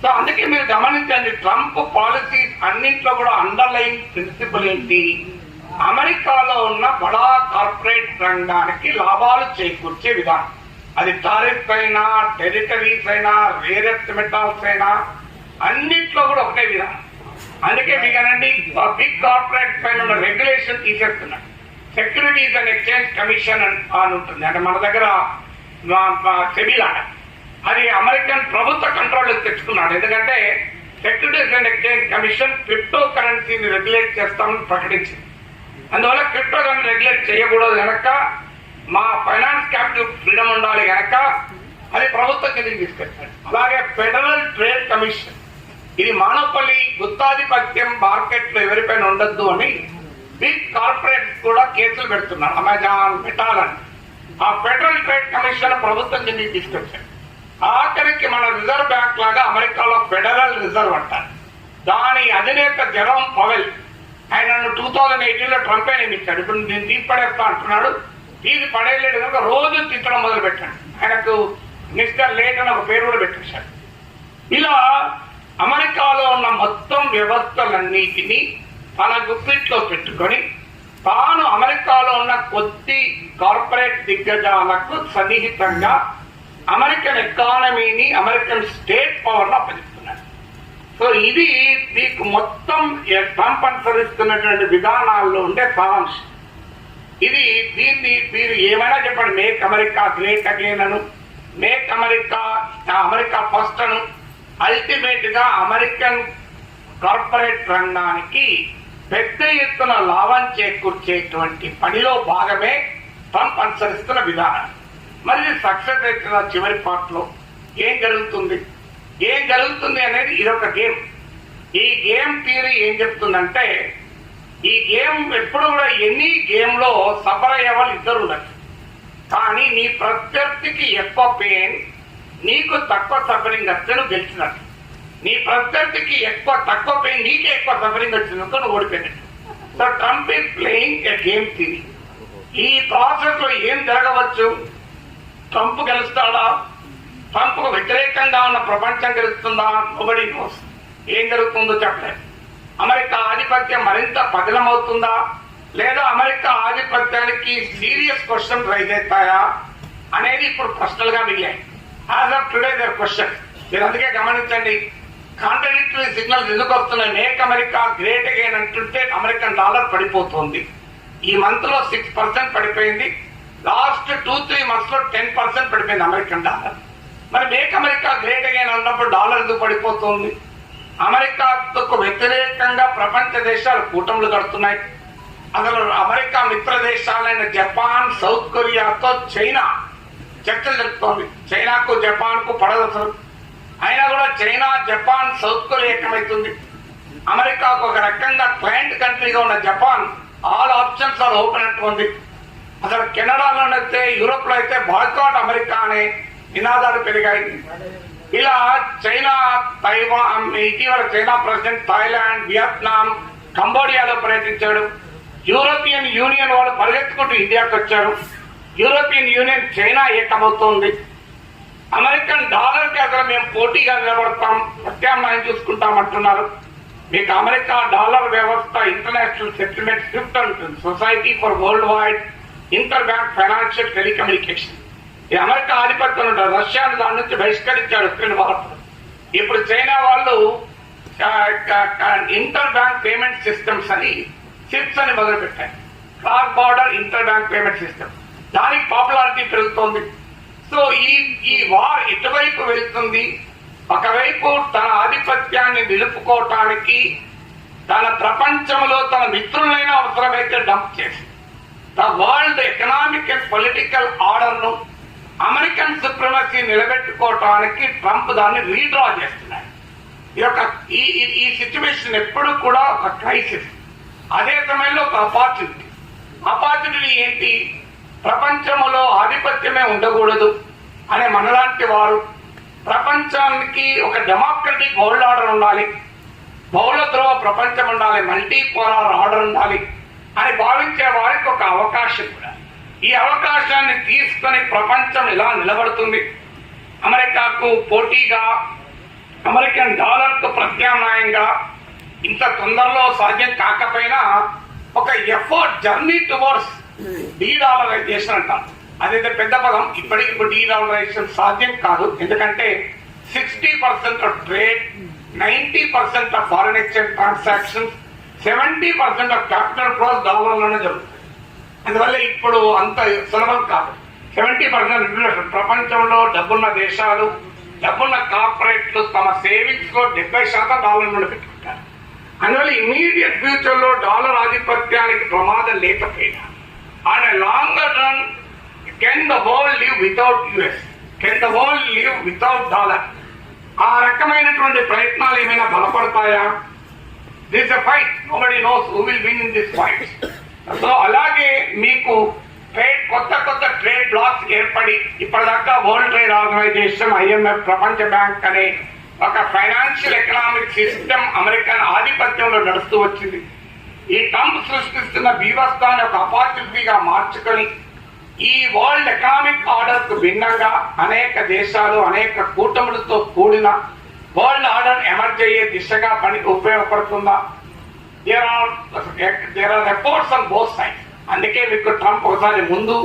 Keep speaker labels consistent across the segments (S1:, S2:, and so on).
S1: So అందుకే మీరు గమనించండి, ట్రంప్ పాలసీస్ అన్నింటిలో కూడా అండర్లైన్ ప్రిన్సిపల్ ఏంటి? అమెరికాలో ఉన్న బడా కార్పొరేట్ రంగానికి లాభాలు చేకూర్చే విధానం. అది టారిఫ్ అయినా, టెరిటరీస్ అయినా, రేర్ ఎర్త్ మెటల్స్ అయినా అన్నింటిలో కూడా ఒకటే విధానం. అందుకే మీకనండి బిగ్ కార్పొరేట్ పైన ఉన్న రెగ్యులేషన్ తీసేస్తున్నారు. సెక్యూరిటీస్ అండ్ ఎక్స్చేంజ్ కమిషన్ అని ఉంటుంది, అంటే మన దగ్గర సెబీ లాగా. అది అమెరికన్ ప్రభుత్వ కంట్రోల్కి తెచ్చుకున్నాడు. ఎందుకంటే securities and exchange commission crypto కరెన్సీని రెగ్యులేట్ చేస్తామని ప్రకటించింది. అందువల్ల క్రిప్టో కరెన్సీ రెగ్యులేట్ చేయకూడదు కనుక, మా ఫైనాన్స్ క్యాపిటల్ ఫ్రీడమ్ ఉండాలి కనుక అది ప్రభుత్వం కిందకి తీసుకొచ్చాడు. అలాగే ఫెడరల్ ట్రేడ్ కమిషన్, ఇది మానోపల్లి గుత్తాధిపత్యం మార్కెట్లో ఎవరిపైన ఉండద్దు అని బిగ్ కార్పొరేట్స్ కూడా కేసులు పెడుతున్నారు. అమెజాన్, మెటాల్ అని. ఆ ఫెడరల్ ట్రేడ్ కమిషన్ ప్రభుత్వం కిందకి తీసుకొచ్చారు. ఆఖరికి మన రిజర్వ్ బ్యాంక్ లాగా అమెరికాలో ఫెడరల్ రిజర్వ్ అంటారు. దాని అధినేత జెరోమ్ పవెల్, ఆయనను 2018లో ట్రంపే నియమించాడు. ఇప్పుడు నేను తీసి పడేస్తా అంటున్నాడు. తీసి పడేయలేడు కనుక రోజు తిట్టడం మొదలు పెట్టాడు. ఆయనకు మిస్టర్ లేట్ అని ఒక పేరు కూడా పెట్టేశాడు. ఇలా అమెరికాలో ఉన్న మొత్తం వ్యవస్థలన్నిటినీ తన గుప్పిట్లో పెట్టుకొని తాను అమెరికాలో ఉన్న కొద్ది కార్పొరేట్ దిగ్గజాలకు సన్నిహితంగా అమెరికన్ ఎకానమీని, అమెరికన్ స్టేట్ పవర్ను అప్పగిస్తున్నాడు. సో ఇది మీకు మొత్తం ట్రంప్ అనుసరిస్తున్నటువంటి విధానాల్లో ఉండే సారాంశం. ఇది దీన్ని మీరు ఏమైనా చెప్పండి, మేక్ అమెరికా గ్రేట్ అగైన్ అను, మేక్ అమెరికా ఫస్ట్ అను, అల్టిమేట్ గా అమెరికన్ కార్పొరేట్ రంగానికి పెద్ద ఎత్తున లాభం చేకూర్చేటువంటి పనిలో భాగమే ట్రంప్ అనుసరిస్తున్న విధానం. మరి సక్సెస్ అయితే చివరి పార్ట్లో ఏం జరుగుతుంది అనేది ఇదొక గేమ్. ఈ గేమ్ థియరీ ఏం చెప్తుందంటే, ఈ గేమ్ ఎప్పుడు కూడా ఎన్ని గేమ్ లో సఫర్ అయ్యే వాళ్ళు ఇద్దరు ఉండదు. కానీ నీ ప్రత్యర్థికి ఎక్కువ పెయిన్, నీకు తక్కువ సఫరింగ్ వస్తే నువ్వు గెలిచినట్టు. నీ ప్రత్యర్థికి తక్కువ పెయిన్, నీకే ఎక్కువ సఫరింగ్ వచ్చినందుకు నువ్వు ఓడిపోయినట్టు. So Trump is playing a game theory. ఈ ప్రాసెస్ లో ఏం జరగవచ్చు? ట్రంప్ గెలుస్తాడా? ట్రంప్ కు వ్యతిరేకంగా ఉన్న ప్రపంచం గెలుస్తుందా? Nobody nose. ఏం జరుగుతుందో చెప్పలేదు. అమెరికా ఆధిపత్యం మరింత పతనమవుతుందా, లేదా అమెరికా ఆధిపత్యానికి సీరియస్ క్వశ్చన్ రైజ్ అవుతాయా అనేది ఇప్పుడు ప్రశ్నలుగా మిగిలాయి. As of today there question. మీరు అందుకే గమనించండి, కాంట్రడిక్టరీ సిగ్నల్స్ ఎందుకు వస్తున్నాయి? మేక్ అమెరికా గ్రేట్ అగైన్ అంటుంటే అమెరికన్ డాలర్ పడిపోతుంది. ఈ మంత్ లో 6% పడిపోయింది. లాస్ట్ 2-3 months లో 10% పడిపోయింది అమెరికన్ డాలర్. మరి మేక్ అమెరికా గ్రేట్ అగైన్ అన్నప్పుడు డాలర్ ఎందుకు పడిపోతుంది? అమెరికాకు వ్యతిరేకంగా ప్రపంచ దేశాలు కూటములు కడుతున్నాయి. అసలు అమెరికా మిత్ర దేశాలైన జపాన్, సౌత్ కొరియాతో చైనా చర్చలు జరుపుతోంది. చైనాకు జపాన్ కు పడదు అసలు. అయినా కూడా చైనా, జపాన్, సౌత్ కొరియా ఏకమవుతుంది. అమెరికాకు ఒక రకంగా క్లయింట్ కంట్రీగా ఉన్న Japan all options are open అంటుంది. అసలు కెనడాలోనైతే, యూరోప్ లో అయితే బాయ్కాట్ అమెరికా అనే నినాదాలు పెరిగాయి. ఇలా చైనా, తైవాన్, ఇటీవల చైనా ప్రెసిడెంట్ థాయిలాండ్, వియత్నాం, కంబోడియాలో పర్యటించాడు. యూరోపియన్ యూనియన్ వాళ్ళు పరిగెత్తుకుంటూ ఇండియాకి వచ్చారు. యూరోపియన్ యూనియన్ చైనా ఏకమవుతోంది. అమెరికన్ డాలర్ కి అసలు మేము పోటీగా నిలబడతాం, ప్రత్యామ్నాయం చూసుకుంటాం అంటున్నారు. మీకు అమెరికా డాలర్ వ్యవస్థ ఇంటర్నేషనల్ సెటిల్మెంట్ స్విఫ్ట్ ఉంటుంది, society for world wide inter bank financial telecommunication. ఈ అమెరికా ఆధిపత్యం ఉంటుంది. రష్యాను దాని నుంచి బహిష్కరించాడు ఉక్రెయిన్ వార్తలు. ఇప్పుడు చైనా వాళ్ళు ఇంటర్ బ్యాంక్ పేమెంట్ సిస్టమ్స్ అని సిప్స్ అని మొదలుపెట్టారు. Cross border inter bank payment system. దానికి పాపులారిటీ పెరుగుతోంది. సో ఈ వార్ ఎటువైపు వెళ్తుంది? ఒకవైపు తన ఆధిపత్యాన్ని నిలుపుకోవటానికి తన ప్రపంచంలో తన మిత్రులైనా అవసరమైతే డంప్ చేసి the world economic and political order ను, అమెరికన్ సుప్రమసీ నిలబెట్టుకోవటానికి ట్రంప్ దాన్ని రీడ్రా చేస్తున్నాడు. ఈ సిచ్యువేషన్ ఎప్పుడు కూడా ఒక క్రైసిస్, అదే సమయంలో ఒక అపార్చునిటీ ఏంటి? ప్రపంచంలో ఆధిపత్యమే ఉండకూడదు అనే మనలాంటి వారు, ప్రపంచానికి ఒక డెమోక్రటిక్ వరల్డ్ ఆర్డర్ ఉండాలి, బహుళ ధ్రువ ప్రపంచం ఉండాలి, మల్టీ పోలార్ ఆర్డర్ ఉండాలి అని భావించే వారికి ఒక అవకాశం కూడా. ఈ అవకాశాన్ని తీసుకొని ప్రపంచం ఎలా నిలబడుతుంది? అమెరికాకు కు పోటీగా అమెరికన్ డాలర్ కు ప్రత్యామ్నాయంగా ఇంత తొందరలో సాధ్యం కాకపోయినా ఒక ఎఫర్ట్ జర్నీ టువర్డ్స్ డీడాలరైజేషన్ అంటాం. అదైతే పెద్ద పదం. ఇప్పుడు డీడాలరైజేషన్ సాధ్యం కాదు. ఎందుకంటే 60% of trade, 90% of foreign exchange transactions, 70% of capital flows డాలర్లోనే జరుగుతుంది. అందువల్ల ఇప్పుడు అంత సులభం కాదు. 70% ప్రపంచంలో డబ్బున్న దేశాలు, డబ్బున్న కార్పొరేట్లు తమ సేవింగ్స్ లో 70% డాలర్లను పెట్టుకుంటారు. అందువల్ల ఇమీడియట్ ఫ్యూచర్ లో డాలర్ ఆధిపత్యానికి ప్రమాదం లేకపోయినా on a longer run can the world live without US, can the world live without dollar? ఆ రకమైనటువంటి ప్రయత్నాలు ఏమైనా బలపడతాయా? This a fight, nobody knows who will win in this fight. So అలాగే మీకు కొత్త ట్రేడ్ బ్లాక్స్ ఏర్పడి ఇప్పటిదాకా వరల్డ్ ట్రేడ్ ఆర్గనైజేషన్, ఐఎంఎఫ్, ప్రపంచ బ్యాంక్ అనే ఒక ఫైనాన్షియల్ ఎకనామిక్ సిస్టమ్ అమెరికన్ ఆధిపత్యంలో నడుస్తూ వచ్చింది. ఈ ట్రంప్ సృష్టిస్తున్న వ్యవస్థను ఒక ఆపర్చునిటీగా మార్చుకొని ఈ వరల్డ్ ఎకనామిక్ ఆర్డర్ కు భిన్నంగా అనేక దేశాలు, అనేక కూటములతో కూడిన వరల్డ్ ఆర్డర్ ఎమర్జ్ అయ్యే దిశగా పని ఉపయోగపడుతుందా? There are efforts on both sides. అందుకే మీకు ట్రంప్ ఒకసారి ముందు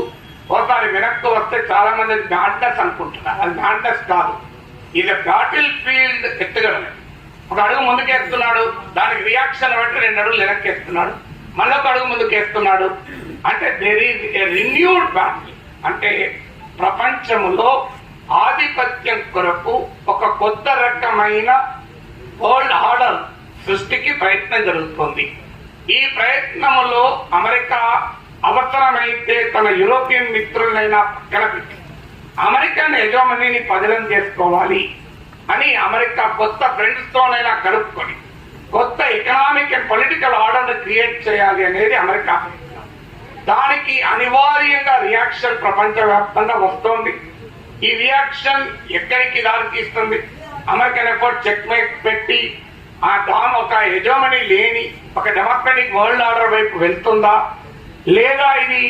S1: ఒకసారి వెనక్కు వస్తే చాలా మంది మ్యాడ్నెస్ అనుకుంటున్నారు. అది మ్యాడ్నెస్ కాదు. ఇది బ్యాటిల్ ఫీల్డ్ ఎత్తుగడమే. ఒక అడుగు ముందుకేస్తున్నాడు, దానికి రియాక్షన్ బట్టి 2 అడుగులు వెనక్కేస్తున్నాడు, మళ్ళీ ఒక అడుగు ముందుకేస్తున్నాడు. అంటే there is a renewed battle. అంటే ప్రపంచంలో ఆధిపత్యం కొరకు ఒక కొత్త రకమైన వరల్డ్ ఆర్డర్ సృష్టికి ప్రయత్నం జరుగుతోంది. ఈ ప్రయత్నంలో అమెరికా అవసరమైతే తన యూరోపియన్ మిత్రులైనా పక్కన పెట్టి అమెరికన్ హెజోమనీని పదిలం చేసుకోవాలి అని అమెరికా కొత్త ఫ్రెండ్స్ తోనైనా కలుపుకొని కొత్త economic and political order create చేయాలి అనేది అమెరికా. దానికి అనివార్యంగా రియాక్షన్ ప్రపంచవ్యాప్తంగా వస్తోంది. ఈ రియాక్షన్ ఎక్కడికి దారి తీస్తుంది? అమెరికన్ ఎఫర్ట్ చెక్ మేక్ పెట్టి దాని ఒక హెజోమనీ లేని ఒక డెమోక్రటిక్ వరల్డ్ ఆర్డర్ వైపు వెళ్తుందా, లేదా ఇది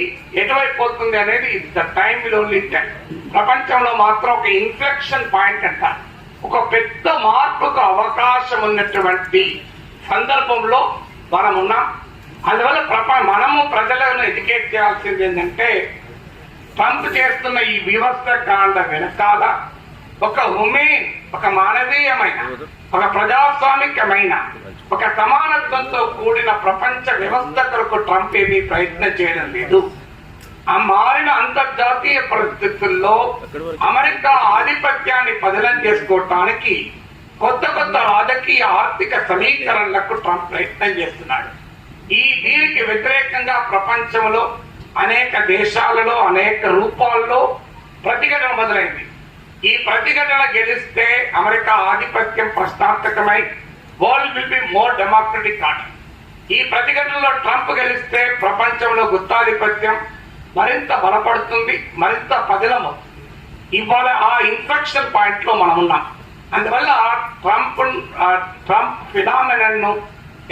S1: ఎటువైపు పోతుంది అనేది the time will only tell. ప్రపంచంలో మాత్రం ఒక ఇన్ఫ్లెక్షన్ పాయింట్ అంటారు. ఒక పెద్ద మార్పుకు అవకాశం ఉన్నటువంటి సందర్భంలో మనం ఉన్నాం. అందువల్ల మనము ప్రజలను ఎడ్యుకేట్ చేయాల్సింది ఏంటంటే ట్రంప్ చేస్తున్న ఈ వ్యవస్థ కాండ వెనకాల ఒక హ్యూమెన్, ఒక మానవీయమైన, ఒక ప్రజాస్వామికమైన, ఒక సమానత్వంతో కూడిన ప్రపంచ వ్యవస్థ కొరకు ట్రంప్ ఏమీ ప్రయత్నం చేయడం లేదు. ఆ మారిన అంతర్జాతీయ పరిస్థితుల్లో అమెరికా ఆధిపత్యాన్ని పదిలం చేసుకోవటానికి కొత్త రాజకీయ ఆర్థిక సమీకరణలకు ట్రంప్ ప్రయత్నం చేస్తున్నాడు. దీనికి వ్యతిరేకంగా ప్రపంచంలో అనేక దేశాలలో అనేక రూపాల్లో ప్రతిఘటన మొదలైంది. ఈ ప్రతిఘటన గెలిస్తే అమెరికా ఆధిపత్యం ప్రశ్నార్థకమై world will be more democratic order. ఈ ప్రతిఘటనలో ట్రంప్ గెలిస్తే ప్రపంచంలో గుత్తాధిపత్యం మరింత బలపడుతుంది, మరింత పదిలమవుతుంది. ఇవాళ ఆ ఇన్ఫెక్షన్ పాయింట్ లో మనం ఉన్నాం. అందువల్ల ట్రంప్ ఫినామినన్ ను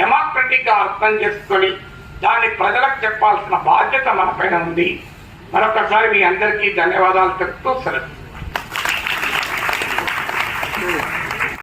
S1: డెమోక్రటిక్ గా అర్థం చేసుకొని దాన్ని ప్రజలకు చెప్పాల్సిన బాధ్యత మన పైన ఉంది. మరొకసారి మీ అందరికీ ధన్యవాదాలు చెప్తూ సెలవు.